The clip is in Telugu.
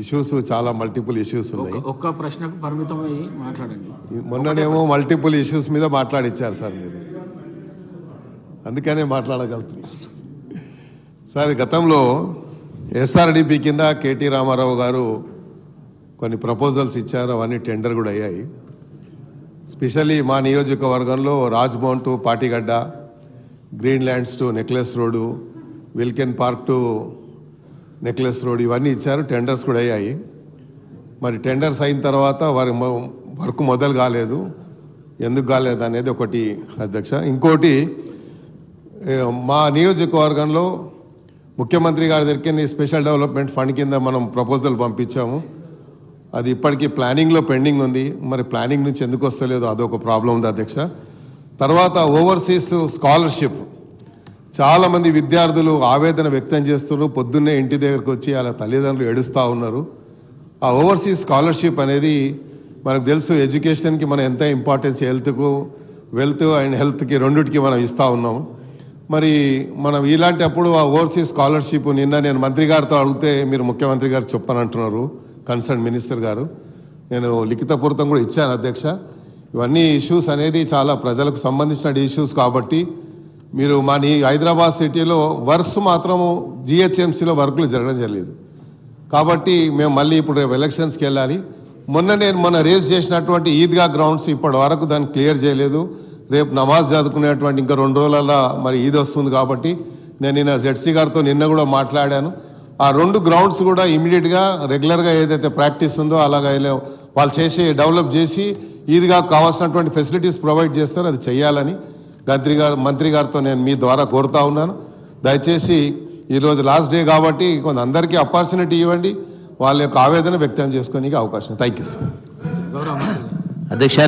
ఇష్యూస్ చాలా మల్టిపుల్ ఇష్యూస్ ఉన్నాయి. ఒక్క ప్రశ్నకు పరిమితమై మాట్లాడండి. మొన్ననేమో మల్టిపుల్ ఇష్యూస్ మీద మాట్లాడిచ్చారు సార్ మీరు, అందుకనే మాట్లాడగలుగుతున్నారు సార్. గతంలో ఎస్ఆర్డిపి కింద కేటీ రామారావు గారు కొన్ని ప్రపోజల్స్ ఇచ్చారు, అవన్నీ టెండర్ కూడా అయ్యాయి. స్పెషల్లీ మా నియోజకవర్గంలో Raj Bhavan to Patigadda, green lands to necklace road, Wilken park to necklace road ఇవన్నీ ఇచ్చారు, టెండర్స్ కూడా అయ్యాయి. మరి టెండర్స్ అయిన తర్వాత వారి వర్క్ మొదలు కాలేదు. ఎందుకు కాలేదు అనేది ఒకటి అధ్యక్ష. ఇంకోటి, మా నియోజకవర్గంలో ముఖ్యమంత్రి గారి దగ్గరికి స్పెషల్ డెవలప్మెంట్ ఫండ్ కింద మనం ప్రపోజల్ పంపించాము. అది ఇప్పటికీ ప్లానింగ్లో పెండింగ్ ఉంది. మరి ప్లానింగ్ నుంచి ఎందుకు వస్తలేదు అదొక ప్రాబ్లం ఉంది అధ్యక్ష. తర్వాత ఓవర్సీస్ స్కాలర్షిప్, చాలామంది విద్యార్థులు ఆవేదన వ్యక్తం చేస్తున్నారు. పొద్దున్నే ఇంటి దగ్గరకు వచ్చి వాళ్ళ తల్లిదండ్రులు ఏడుస్తూ ఉన్నారు. ఆ ఓవర్సీస్ స్కాలర్షిప్ అనేది మనకు తెలుసు, ఎడ్యుకేషన్కి మనం ఎంత ఇంపార్టెన్స్, వెల్త్ అండ్ హెల్త్కి రెండిటికి మనం ఇస్తూ ఉన్నాం. మరి మనం ఇలాంటి అప్పుడు ఆ ఓవర్సీస్ స్కాలర్షిప్ నిన్న నేను మంత్రి గారితో అడిగితే మీరు ముఖ్యమంత్రి గారు చెప్పనంటున్నారు, కన్సర్న్ మినిస్టర్ గారు. నేను లిఖితపూర్వకం కూడా ఇచ్చాను అధ్యక్ష. ఇవన్నీ ఇష్యూస్ అనేది చాలా ప్రజలకు సంబంధించిన ఇష్యూస్ కాబట్టి మీరు మా హైదరాబాద్ సిటీలో వర్క్స్ మాత్రము జిహెచ్ఎంసీలో వర్కులు జరగడం జరిగలేదు. కాబట్టి మేము మళ్ళీ ఇప్పుడు రేపు ఎలక్షన్స్కి వెళ్ళాలి. మొన్న రేజ్ చేసినటువంటి ఈద్గా గ్రౌండ్స్ ఇప్పటి వరకు దాన్ని క్లియర్ చేయలేదు. రేపు నమాజ్ చదువుకునేటువంటి ఇంకా 2 రోజులలో మరి ఈద్ వస్తుంది కాబట్టి నేను నిన్న జెడ్సీ గారితో నిన్న కూడా మాట్లాడాను. ఆ 2 గ్రౌండ్స్ కూడా ఇమీడియట్గా రెగ్యులర్గా ఏదైతే ప్రాక్టీస్ ఉందో అలాగే వాళ్ళు చేసి డెవలప్ చేసి ఈద్గా కావాల్సినటువంటి ఫెసిలిటీస్ ప్రొవైడ్ చేస్తారో అది చేయాలని మంత్రి గారితో నేను మీ ద్వారా కోరుతా ఉన్నాను. దయచేసి ఈరోజు లాస్ట్ డే కాబట్టి కొంత అందరికీ ఆపర్చునిటీ ఇవ్వండి, వాళ్ళ యొక్క ఆవేదన వ్యక్తం చేసుకోనికి అవకాశం. Thank you sir. గౌరవ అధ్యక్ష.